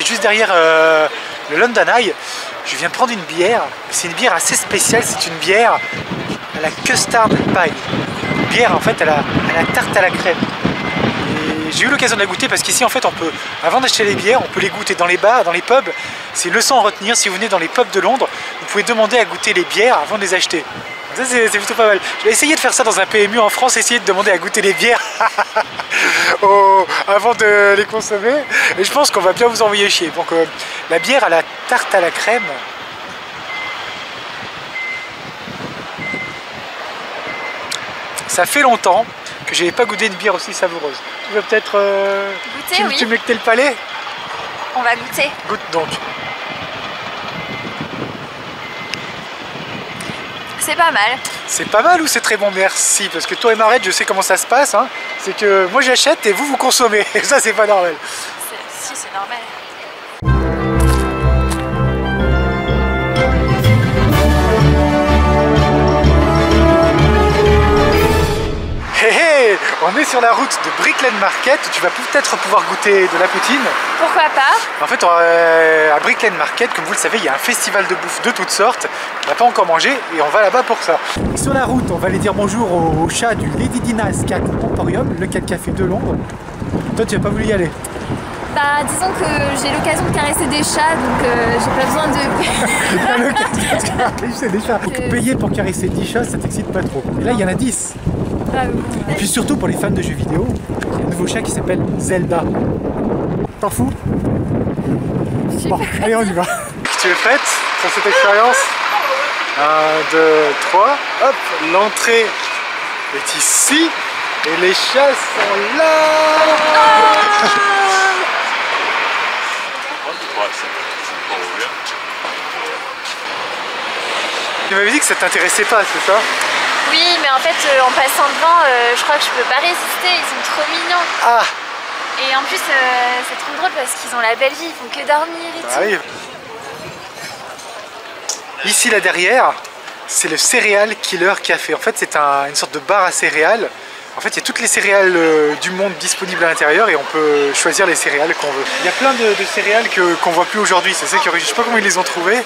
Juste derrière le London Eye, je viens de prendre une bière. C'est une bière assez spéciale, c'est une bière à la custard pie. Une bière en fait à la tarte à la crème. J'ai eu l'occasion de la goûter parce qu'ici en fait on peut, avant d'acheter les bières, on peut les goûter dans les bars, dans les pubs. C'est une leçon à retenir, si vous venez dans les pubs de Londres, vous pouvez demander à goûter les bières avant de les acheter. Ça c'est plutôt pas mal. Je vais essayer de faire ça dans un PMU en France, essayer de demander à goûter les bières avant de les consommer. Et je pense qu'on va bien vous envoyer chier. Donc la bière à la tarte à la crème. Ça fait longtemps que j'avais pas goûté une bière aussi savoureuse. Tu veux peut-être goûter, oui. Tu me tais le palais? On va goûter. Goûte donc. C'est pas mal. C'est pas mal ou c'est très bon? Merci. Parce que toi et Marette, je sais comment ça se passe. Hein. C'est que moi j'achète et vous consommez. Et ça, c'est pas normal. Si, c'est normal. Hey, on est sur la route de Brick Lane Market où tu vas peut-être pouvoir goûter de la poutine. Pourquoi pas? En fait, à Brick Lane Market, comme vous le savez, il y a un festival de bouffe de toutes sortes. On n'a pas encore mangé et on va là-bas pour ça. Sur la route, on va aller dire bonjour au chat du Lady Dina's Cat Emporium, le cat café de Londres. Toi, tu n'as pas voulu y aller? Bah, disons que j'ai l'occasion de caresser des chats, donc j'ai pas besoin de... caresser des chats. Donc, payer pour caresser 10 chats, ça t'excite pas trop. Et là, il y en a 10. Ah, oui. Et puis surtout, pour les fans de jeux vidéo, il y a un nouveau chat qui s'appelle Zelda. T'en fous? Bon, allez, on y va. Tu es prête pour cette expérience? 1, 2, 3. Hop, l'entrée est ici. Et les chats sont là. Tu m'avais dit que ça t'intéressait pas, c'est ça? Oui, mais en fait, en passant devant, je crois que je peux pas résister, ils sont trop mignons. Ah! Et en plus, c'est trop drôle parce qu'ils ont la belle vie, ils font que dormir et tout. Oui. Ici, là derrière, c'est le Cereal Killer Café. En fait, c'est une sorte de bar à céréales. En fait, il y a toutes les céréales du monde disponibles à l'intérieur et on peut choisir les céréales qu'on veut. Il y a plein de céréales qu'on voit plus aujourd'hui. C'est ça qui est original. Je sais pas comment ils les ont trouvées.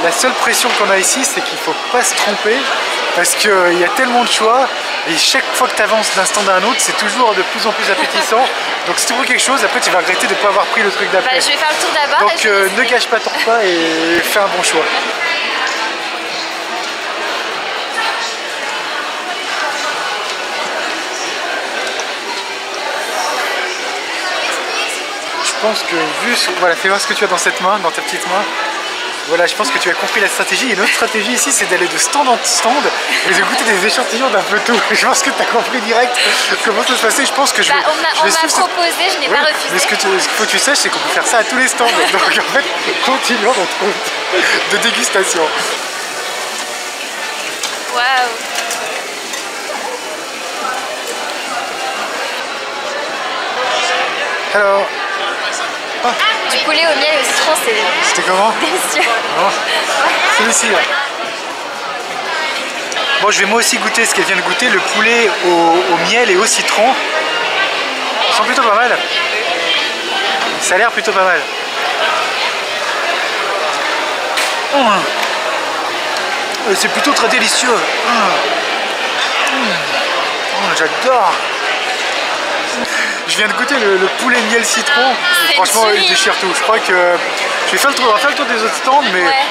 La seule pression qu'on a ici, c'est qu'il ne faut pas se tromper parce qu'il y a tellement de choix et chaque fois que tu avances d'un stand à un autre, c'est toujours de plus en plus appétissant. Donc si tu trouves quelque chose, après tu vas regretter de ne pas avoir pris le truc d'après. Bah, je vais faire le tour d'abord. Donc ne gâche pas ton repas et fais un bon choix. Je pense que vu, voilà, fais voir ce que tu as dans cette main, dans ta petite main. Voilà, je pense que tu as compris la stratégie. Et notre stratégie ici, c'est d'aller de stand en stand et de goûter des échantillons d'un peu tout. Je pense que tu as compris direct comment ça se passait. Je pense que je vais... on m'a proposé, je n'ai pas refusé. Mais ce qu'il faut que tu saches, c'est qu'on peut faire ça à tous les stands. Donc en fait, continuons notre route de dégustation. Waouh! Alors... Ah. Du poulet au miel et au citron, c'était comment? Délicieux. Oh. Celui-ci là. Bon, je vais moi aussi goûter ce qu'elle vient de goûter, le poulet au miel et au citron. Ils sont plutôt pas mal. Ça a l'air plutôt pas mal. C'est plutôt très délicieux. J'adore. Je viens de goûter le poulet miel citron. Franchement, il déchire tout. Je crois que je vais faire le tour, on va faire le tour des autres stands, mais... Ouais.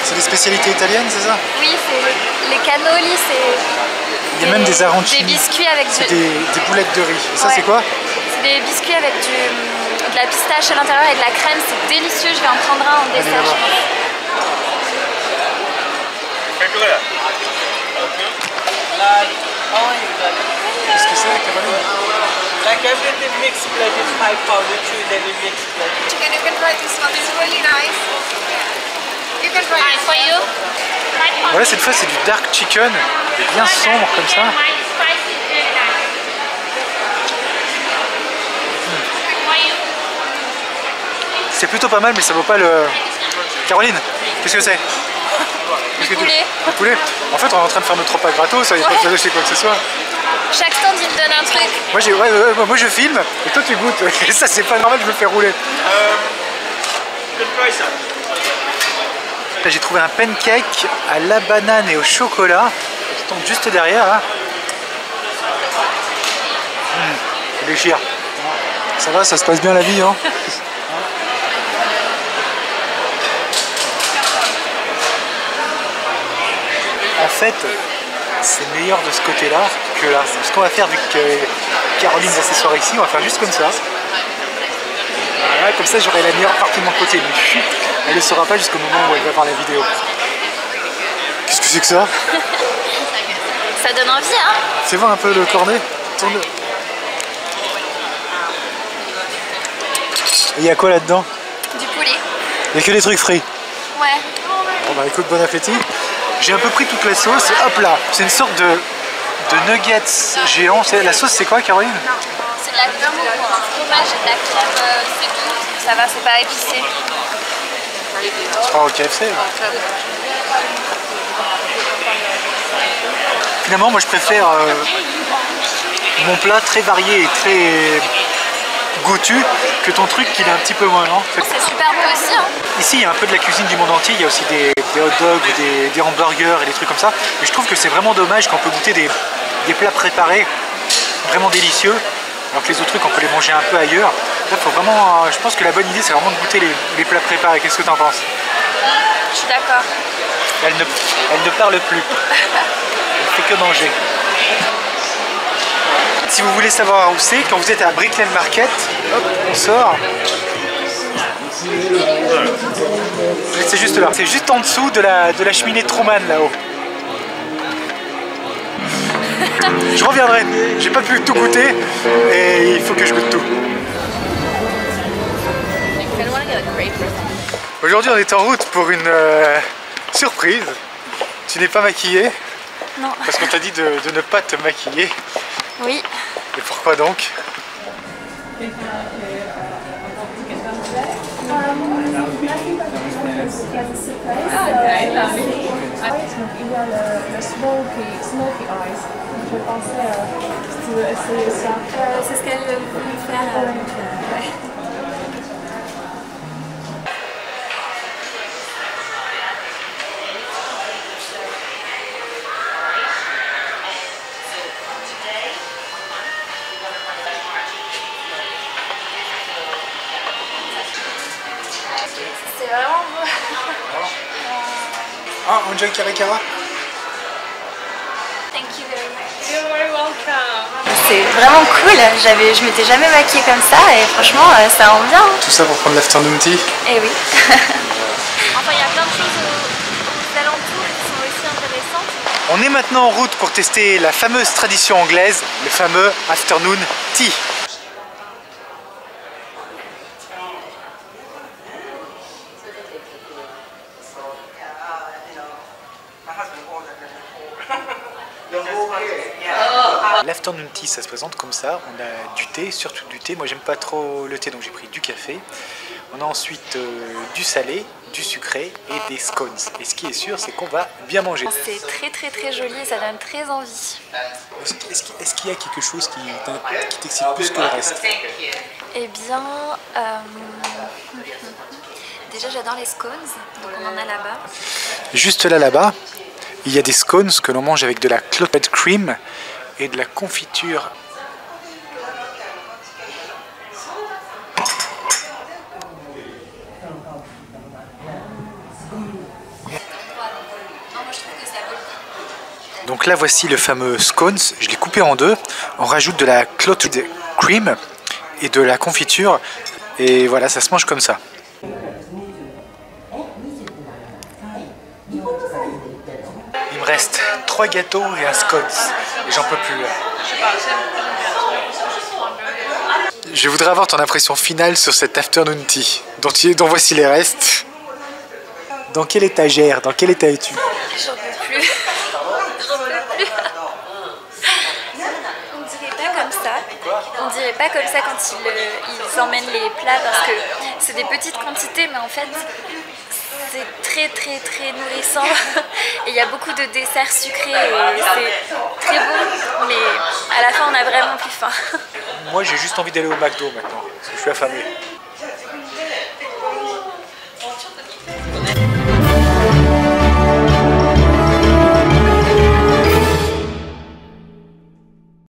C'est des spécialités italiennes, c'est ça? Oui, c'est les cannolis, c'est... Il y a même des arancini. Des biscuits avec du... des boulettes de riz. Et ça, c'est quoi? C'est des biscuits avec de la pistache à l'intérieur et de la crème. C'est délicieux. Je vais en prendre un en dessert, je pense. Qu'est-ce que c'est, Caroline? Like everything mixed blood is 5 powder too, then we mix blood. Chicken, you can try this one, it's really nice. You can try it for you. Voilà, cette fois c'est du dark chicken, bien sombre comme ça. c'est plutôt pas mal, mais ça vaut pas le... Caroline, qu'est-ce que c'est? Du poulet. Du poulet. En fait, on est en train de faire notre repas gratos, ça, il n'y a pas besoin d'acheter quoi que ce soit. Chaque stand, il me donne un truc. Moi, je filme, et toi, tu goûtes. Et ça, c'est pas normal, je me fais rouler. Là, j'ai trouvé un pancake à la banane et au chocolat, qui tombe juste derrière, là. Il déchire. Ça va, ça se passe bien la vie, hein? En fait, c'est meilleur de ce côté-là que là. Ce qu'on va faire, vu que Caroline va s'asseoir ici, on va faire juste comme ça. Voilà, comme ça j'aurai la meilleure partie de mon côté. Mais chut, elle ne saura pas jusqu'au moment où elle va voir la vidéo. Qu'est-ce que c'est que ça? Ça donne envie, hein? Fais voir un peu le cornet. Tourne-le. Il y a quoi là-dedans? Du poulet. Il n'y a que des trucs frits. Ouais. Bon bah écoute, bon appétit. J'ai un peu pris toute la sauce. Hop là, c'est une sorte de nuggets géant. La sauce c'est quoi, Caroline? C'est de la crème au fromage et de la crème, c'est doux. Ça va, c'est pas épicé. C'est pas au KFC là. Finalement, moi je préfère mon plat très varié et très goûtu que ton truc qui est un petit peu moins lent. C'est super bon aussi, hein. Ici, il y a un peu de la cuisine du monde entier. Il y a aussi des hot dogs, des hamburgers et des trucs comme ça. Mais je trouve que c'est vraiment dommage qu'on peut goûter des plats préparés vraiment délicieux, alors que les autres trucs, on peut les manger un peu ailleurs. Là, faut vraiment, je pense que la bonne idée, c'est vraiment de goûter les plats préparés. Qu'est-ce que tu en penses? Je suis d'accord. Elle ne parle plus. Elle fait que manger. Si vous voulez savoir où c'est, quand vous êtes à Brickland Market, hop, on sort. C'est juste là. C'est juste en dessous de la cheminée Truman là-haut. Je reviendrai. J'ai pas pu tout goûter et il faut que je goûte tout. Aujourd'hui, on est en route pour une surprise. Tu n'es pas maquillée? Non. Parce qu'on t'a dit de ne pas te maquiller. Oui. Et pourquoi donc? Okay, lovely. Il y a le smoky eyes. Je pensais si tu veux essayer ça. C'est ce qu'elle voulait faire. Ouais. C'est vraiment beau. Ah, enjoy Caracara. Thank you very much. You're very welcome. C'est vraiment cool. Je m'étais jamais maquillée comme ça et franchement, ça rend bien. Tout ça pour prendre l'afternoon tea. Eh oui. Enfin, il y a plein de choses aux alentours qui sont aussi intéressantes. On est maintenant en route pour tester la fameuse tradition anglaise, le fameux afternoon tea. L'afternoon tea, ça se présente comme ça. On a du thé, surtout du thé. Moi, j'aime pas trop le thé, donc j'ai pris du café. On a ensuite du salé, du sucré et des scones. Et ce qui est sûr, c'est qu'on va bien manger. C'est très très très joli et ça donne très envie. Est-ce qu'il y a quelque chose qui t'excite plus que le reste? Eh bien, déjà j'adore les scones, donc on en a là-bas. Juste là-bas, il y a des scones que l'on mange avec de la clotted cream et de la confiture. Donc là voici le fameux scones, je l'ai coupé en deux, on rajoute de la clotted cream et de la confiture et voilà, ça se mange comme ça. Il me reste 3 gâteaux et un scones et j'en peux plus. Je voudrais avoir ton impression finale sur cet afternoon tea dont voici les restes. Dans quelle étagère, dans quel état es-tu? J'en peux plus. J'en peux plus. On dirait pas comme ça. On dirait pas comme ça quand ils emmènent les plats parce que c'est des petites quantités, mais en fait c'est très nourrissant et il y a beaucoup de desserts sucrés et c'est très bon, mais à la fin on a vraiment plus faim. Moi j'ai juste envie d'aller au McDo maintenant, parce que je suis affamé.